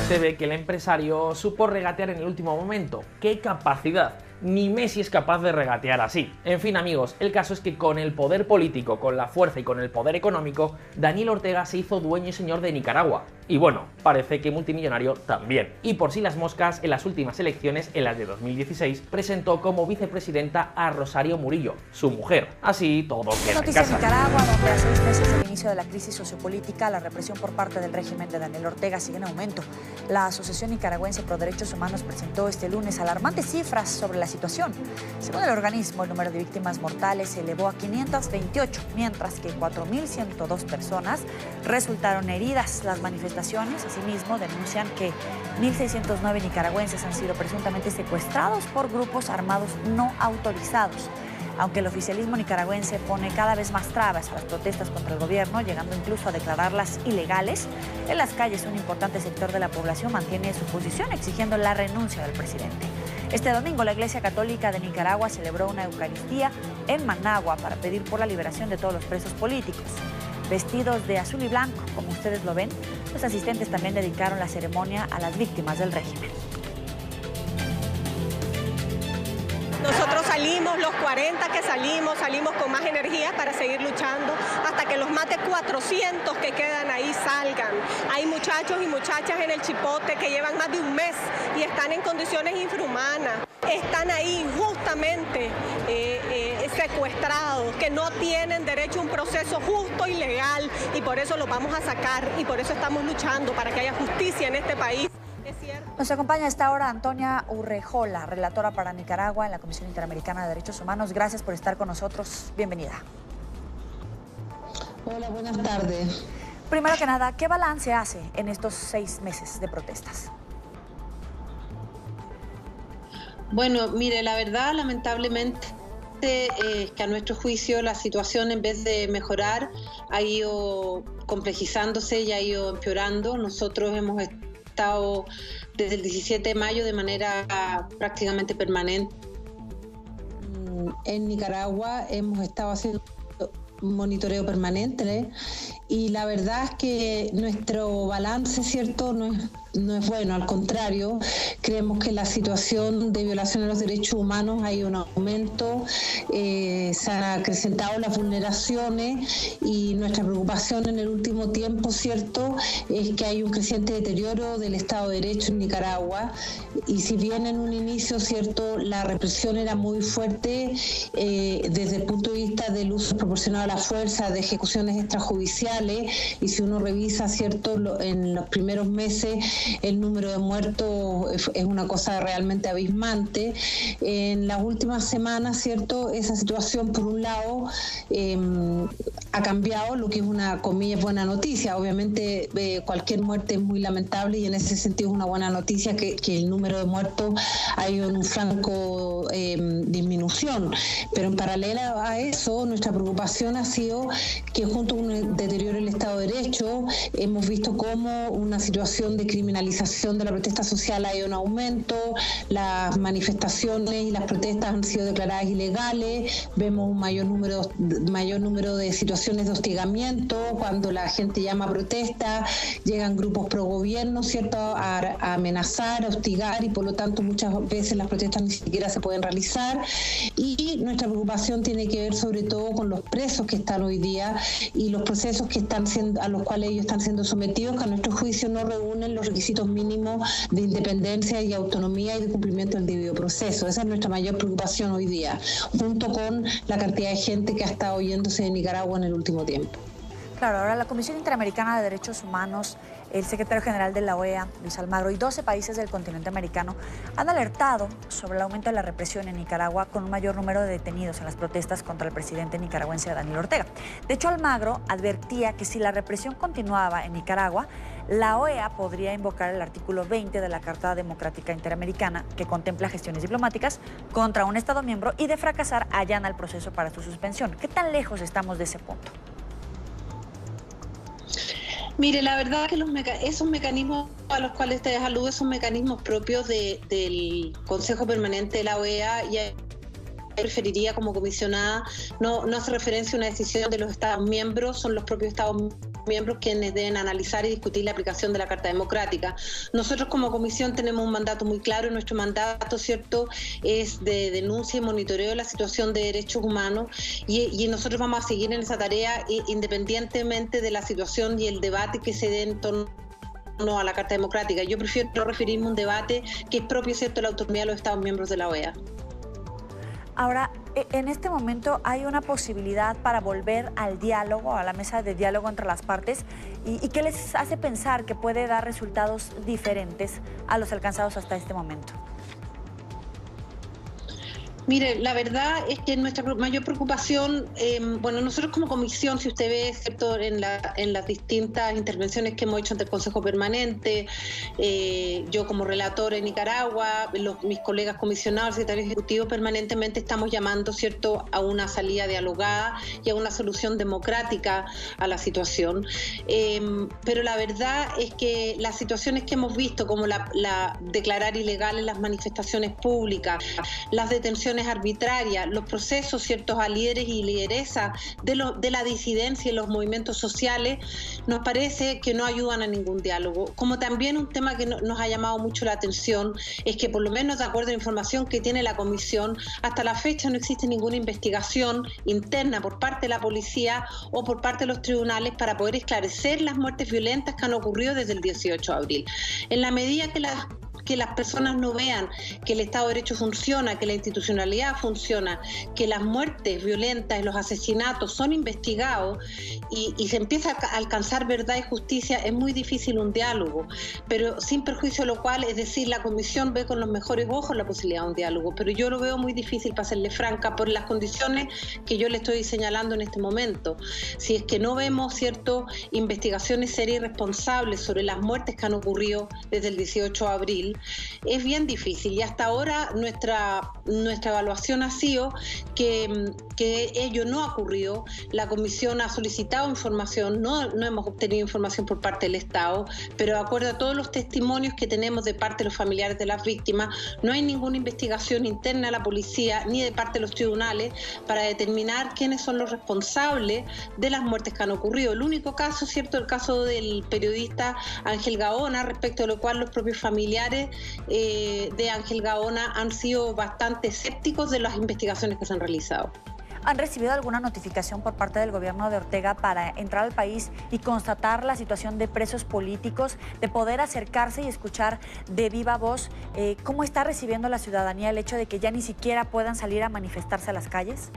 Se ve que el empresario supo regatear en el último momento. ¡Qué capacidad! Ni Messi es capaz de regatear así. En fin, amigos, el caso es que con el poder político, con la fuerza y con el poder económico, Daniel Ortega se hizo dueño y señor de Nicaragua. Y bueno, parece que multimillonario también. Y por si las moscas, en las últimas elecciones, en las de 2016, presentó como vicepresidenta a Rosario Murillo, su mujer. Así todo queda en casa. Nicaragua, donde a 6 meses del inicio de la crisis sociopolítica, la represión por parte del régimen de Daniel Ortega sigue en aumento. La Asociación Nicaragüense Pro Derechos Humanos presentó este lunes alarmantes cifras sobre la situación. Según el organismo, el número de víctimas mortales se elevó a 528, mientras que 4.102 personas resultaron heridas. Las manifestaciones, asimismo, denuncian que 1.609 nicaragüenses han sido presuntamente secuestrados por grupos armados no autorizados. Aunque el oficialismo nicaragüense pone cada vez más trabas a las protestas contra el gobierno, llegando incluso a declararlas ilegales, en las calles un importante sector de la población mantiene su posición exigiendo la renuncia del presidente. Este domingo la Iglesia Católica de Nicaragua celebró una Eucaristía en Managua para pedir por la liberación de todos los presos políticos. Vestidos de azul y blanco, como ustedes lo ven, Los asistentes también dedicaron la ceremonia a las víctimas del régimen. Nosotros salimos, los 40 que salimos con más energía para seguir luchando hasta que los más de 400 que quedan ahí salgan. Hay muchachos y muchachas en el Chipote que llevan más de un mes y están en condiciones infrahumanas. Están ahí injustamente secuestrados, que no tienen derecho a un proceso justo y legal, y por eso los vamos a sacar y por eso estamos luchando para que haya justicia en este país. Nos acompaña a esta hora Antonia Urrejola, relatora para Nicaragua en la Comisión Interamericana de Derechos Humanos. Gracias por estar con nosotros. Bienvenida. Hola, buenas tardes. Primero que nada, ¿qué balance hace en estos 6 meses de protestas? Bueno, mire, la verdad, lamentablemente, que a nuestro juicio la situación, en vez de mejorar, ha ido complejizándose y ha ido empeorando. Nosotros hemos estado desde el 17 de mayo de manera prácticamente permanente en Nicaragua, hemos estado haciendo un monitoreo permanente, y la verdad es que nuestro balance, ¿cierto?, no es bueno, al contrario, creemos que la situación de violación de los derechos humanos hay un aumento, se han acrecentado las vulneraciones, y nuestra preocupación en el último tiempo, ¿cierto?, es que hay un creciente deterioro del Estado de Derecho en Nicaragua, y si bien en un inicio, ¿cierto?, la represión era muy fuerte desde el punto de vista del uso proporcionado a la fuerza, de ejecuciones extrajudiciales, y si uno revisa, ¿cierto?, en los primeros meses el número de muertos es una cosa realmente abismante. En las últimas semanas, ¿cierto?, esa situación, por un lado, ha cambiado, lo que es una, comillas, buena noticia. Obviamente cualquier muerte es muy lamentable, y en ese sentido es una buena noticia que el número de muertos ha ido en un franco disminución. Pero en paralelo a eso, nuestra preocupación ha sido que, junto con un deterioro del Estado de Derecho, hemos visto cómo una situación de criminalización de la protesta social ha ido en aumento, las manifestaciones y las protestas han sido declaradas ilegales, vemos un mayor número de situaciones de hostigamiento, cuando la gente llama a protesta, llegan grupos pro gobierno, ¿cierto?, a amenazar, a hostigar, y por lo tanto muchas veces las protestas ni siquiera se pueden realizar. Y nuestra preocupación tiene que ver sobre todo con los presos que están hoy día y los procesos a los cuales ellos están siendo sometidos, que a nuestro juicio no reúnen los requisitos mínimos de independencia y autonomía y de cumplimiento del debido proceso. Esa es nuestra mayor preocupación hoy día, junto con la cantidad de gente que ha estado yéndose de Nicaragua en el último tiempo. Claro, ahora la Comisión Interamericana de Derechos Humanos, el secretario general de la OEA, Luis Almagro, y 12 países del continente americano han alertado sobre el aumento de la represión en Nicaragua, con un mayor número de detenidos en las protestas contra el presidente nicaragüense Daniel Ortega. De hecho, Almagro advertía que si la represión continuaba en Nicaragua, la OEA podría invocar el artículo 20 de la Carta Democrática Interamericana, que contempla gestiones diplomáticas contra un Estado miembro, y de fracasar allana el proceso para su suspensión. ¿Qué tan lejos estamos de ese punto? Mire, la verdad que esos mecanismos a los cuales ustedes aluden son mecanismos propios del Consejo Permanente de la OEA, y preferiría, como comisionada, no hace referencia a una decisión de los Estados miembros, son los propios Estados miembros quienes deben analizar y discutir la aplicación de la Carta Democrática. Nosotros como comisión tenemos un mandato muy claro, y nuestro mandato, ¿cierto?, es de denuncia y monitoreo de la situación de derechos humanos, y nosotros vamos a seguir en esa tarea independientemente de la situación y el debate que se dé en torno a la Carta Democrática. Yo prefiero referirme a un debate que es propio, ¿cierto?, de la autonomía de los Estados miembros de la OEA. Ahora, en este momento hay una posibilidad para volver al diálogo, a la mesa de diálogo entre las partes, y ¿qué les hace pensar que puede dar resultados diferentes a los alcanzados hasta este momento? Mire, la verdad es que nuestra mayor preocupación, nosotros como comisión, si usted ve, ¿cierto?, en las distintas intervenciones que hemos hecho ante el Consejo Permanente, yo como relatora en Nicaragua, mis colegas comisionados, secretario ejecutivo, permanentemente estamos llamando, ¿cierto?, a una salida dialogada y a una solución democrática a la situación. Pero la verdad es que las situaciones que hemos visto, como la declarar ilegales las manifestaciones públicas, las detenciones detenciones arbitrarias, los procesos, ciertos, a líderes y lideresas de la disidencia y los movimientos sociales, nos parece que no ayudan a ningún diálogo. Como también un tema que nos ha llamado mucho la atención es que, por lo menos de acuerdo a la información que tiene la Comisión, hasta la fecha no existe ninguna investigación interna por parte de la policía o por parte de los tribunales para poder esclarecer las muertes violentas que han ocurrido desde el 18 de abril. En la medida que las personas no vean que el Estado de Derecho funciona, que la institucionalidad funciona, que las muertes violentas y los asesinatos son investigados y se empieza a alcanzar verdad y justicia, es muy difícil un diálogo, pero sin perjuicio de lo cual, es decir, la Comisión ve con los mejores ojos la posibilidad de un diálogo, pero yo lo veo muy difícil, para serle franca, por las condiciones que yo le estoy señalando en este momento. Si es que no vemos, ¿cierto?, investigaciones serias y responsables sobre las muertes que han ocurrido desde el 18 de abril, es bien difícil, y hasta ahora nuestra evaluación ha sido que ello no ha ocurrido. La Comisión ha solicitado información, no hemos obtenido información por parte del Estado, pero de acuerdo a todos los testimonios que tenemos de parte de los familiares de las víctimas, no hay ninguna investigación interna de la policía ni de parte de los tribunales para determinar quiénes son los responsables de las muertes que han ocurrido. El único caso, ¿cierto?, el caso del periodista Ángel Gaona, respecto a lo cual los propios familiares de Ángel Gaona han sido bastante escépticos de las investigaciones que se han realizado. ¿Han recibido alguna notificación por parte del gobierno de Ortega para entrar al país y constatar la situación de presos políticos, de poder acercarse y escuchar de viva voz cómo está recibiendo la ciudadanía el hecho de que ya ni siquiera puedan salir a manifestarse a las calles?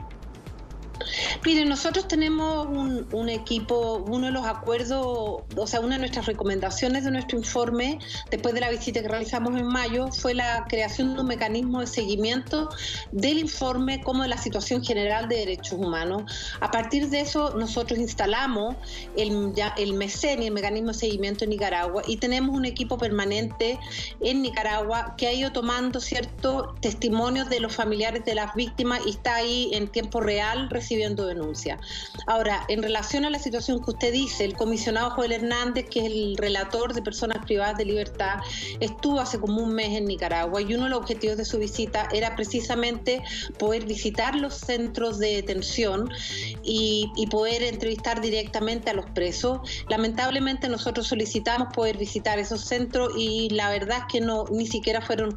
Miren, nosotros tenemos un equipo, uno de los acuerdos, o sea, una de nuestras recomendaciones de nuestro informe, después de la visita que realizamos en mayo, fue la creación de un mecanismo de seguimiento del informe como de la situación general de derechos humanos. A partir de eso, nosotros instalamos el MECENI, el mecanismo de seguimiento en Nicaragua, y tenemos un equipo permanente en Nicaragua que ha ido tomando ciertos testimonios de los familiares de las víctimas y está ahí en tiempo real recibiendo denuncia. Ahora, en relación a la situación que usted dice, el comisionado Joel Hernández, que es el relator de personas privadas de libertad, estuvo hace como un mes en Nicaragua y uno de los objetivos de su visita era precisamente poder visitar los centros de detención y poder entrevistar directamente a los presos. Lamentablemente nosotros solicitamos poder visitar esos centros y la verdad es que ni siquiera fueron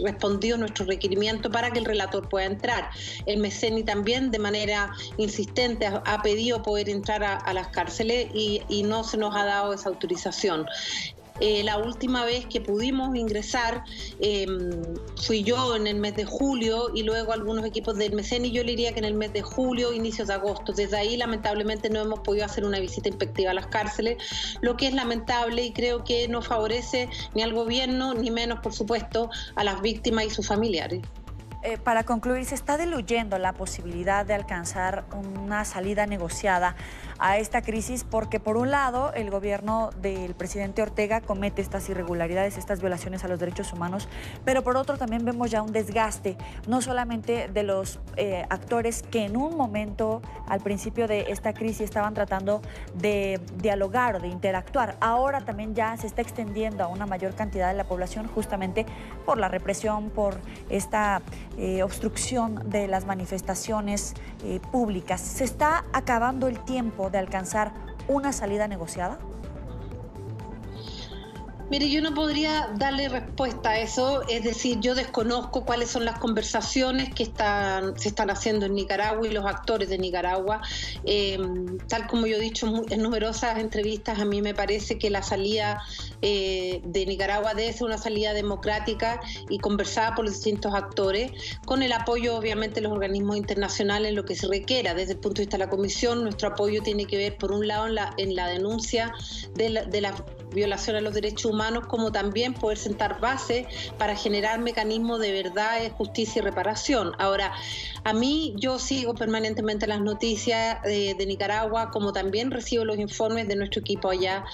respondidos nuestros requerimientos para que el relator pueda entrar. El MECENI también de manera insistente ha pedido poder entrar a las cárceles y no se nos ha dado esa autorización. La última vez que pudimos ingresar fui yo en el mes de julio y luego algunos equipos del MECENI, yo le diría que en el mes de julio, inicios de agosto. Desde ahí lamentablemente no hemos podido hacer una visita inspectiva a las cárceles, lo que es lamentable y creo que no favorece ni al gobierno ni menos, por supuesto, a las víctimas y sus familiares. Para concluir, ¿se está diluyendo la posibilidad de alcanzar una salida negociada a esta crisis? Porque por un lado el gobierno del presidente Ortega comete estas irregularidades, estas violaciones a los derechos humanos, pero por otro también vemos ya un desgaste, no solamente de los actores que en un momento al principio de esta crisis estaban tratando de dialogar o de interactuar, ahora también ya se está extendiendo a una mayor cantidad de la población justamente por la represión, por esta obstrucción de las manifestaciones públicas. ¿Se está acabando el tiempo de alcanzar una salida negociada? Mire, yo no podría darle respuesta a eso, es decir, yo desconozco cuáles son las conversaciones que se están haciendo en Nicaragua y los actores de Nicaragua. Tal como yo he dicho en numerosas entrevistas, a mí me parece que la salida de Nicaragua debe ser una salida democrática y conversada por los distintos actores, con el apoyo obviamente de los organismos internacionales en lo que se requiera. Desde el punto de vista de la Comisión, nuestro apoyo tiene que ver, por un lado, en la denuncia de la violación a los derechos humanos, como también poder sentar bases para generar mecanismos de verdad, justicia y reparación. Ahora, a mí yo sigo permanentemente las noticias de Nicaragua, como también recibo los informes de nuestro equipo allá,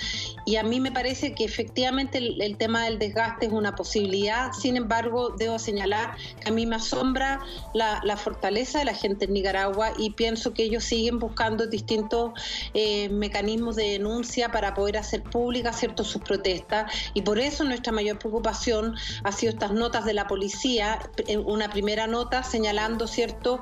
y a mí me parece que efectivamente el tema del desgaste es una posibilidad. Sin embargo, debo señalar que a mí me asombra la fortaleza de la gente en Nicaragua y pienso que ellos siguen buscando distintos mecanismos de denuncia para poder hacer públicas sus protestas, y por eso nuestra mayor preocupación ha sido estas notas de la policía, una primera nota señalando, ¿cierto?,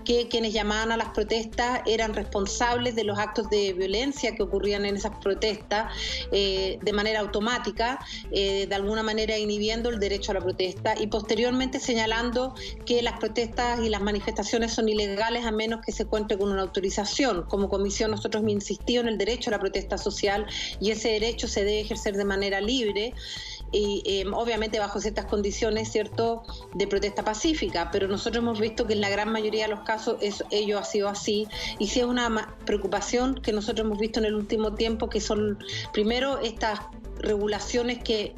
que quienes llamaban a las protestas eran responsables de los actos de violencia que ocurrían en esas protestas de manera automática, de alguna manera inhibiendo el derecho a la protesta, y posteriormente señalando que las protestas y las manifestaciones son ilegales a menos que se cuente con una autorización. Como comisión nosotros hemos insistido en el derecho a la protesta social y ese derecho se debe ejercer de manera libre y obviamente bajo ciertas condiciones, ¿cierto?, de protesta pacífica, pero nosotros hemos visto que en la gran mayoría de los casos ello ha sido así, y sí es una preocupación que nosotros hemos visto en el último tiempo, que son primero estas regulaciones que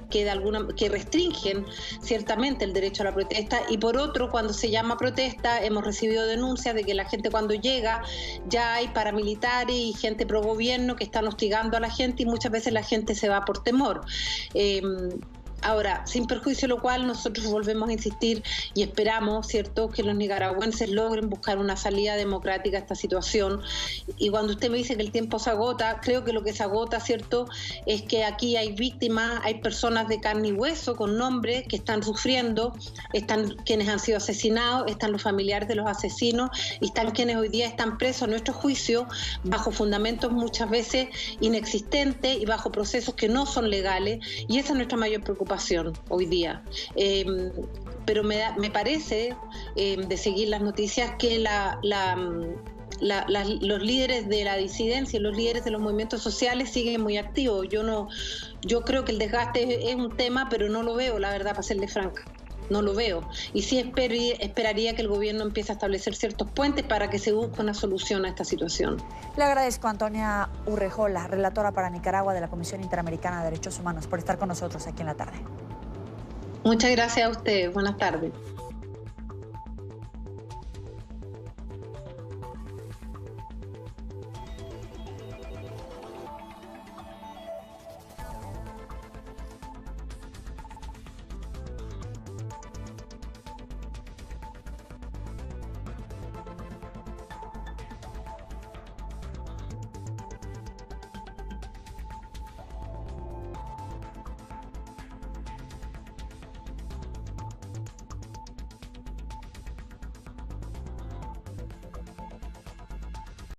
restringen ciertamente el derecho a la protesta, y por otro, cuando se llama protesta hemos recibido denuncias de que la gente cuando llega ya hay paramilitares y gente pro gobierno que están hostigando a la gente, y muchas veces la gente se va por temor. Ahora, sin perjuicio de lo cual, nosotros volvemos a insistir y esperamos, ¿cierto?, que los nicaragüenses logren buscar una salida democrática a esta situación. Y cuando usted me dice que el tiempo se agota, creo que lo que se agota, ¿cierto?, es que aquí hay víctimas, hay personas de carne y hueso con nombre que están sufriendo, están quienes han sido asesinados, están los familiares de los asesinos y están quienes hoy día están presos a nuestro juicio bajo fundamentos muchas veces inexistentes y bajo procesos que no son legales, y esa es nuestra mayor preocupación hoy día. Pero me parece, de seguir las noticias, que los líderes de la disidencia, los líderes de los movimientos sociales siguen muy activos. Yo creo que el desgaste es un tema, pero no lo veo, la verdad, para serle franca. No lo veo. Y sí esperaría que el gobierno empiece a establecer ciertos puentes para que se busque una solución a esta situación. Le agradezco a Antonia Urrejola, relatora para Nicaragua de la Comisión Interamericana de Derechos Humanos, por estar con nosotros aquí en la tarde. Muchas gracias a ustedes. Buenas tardes.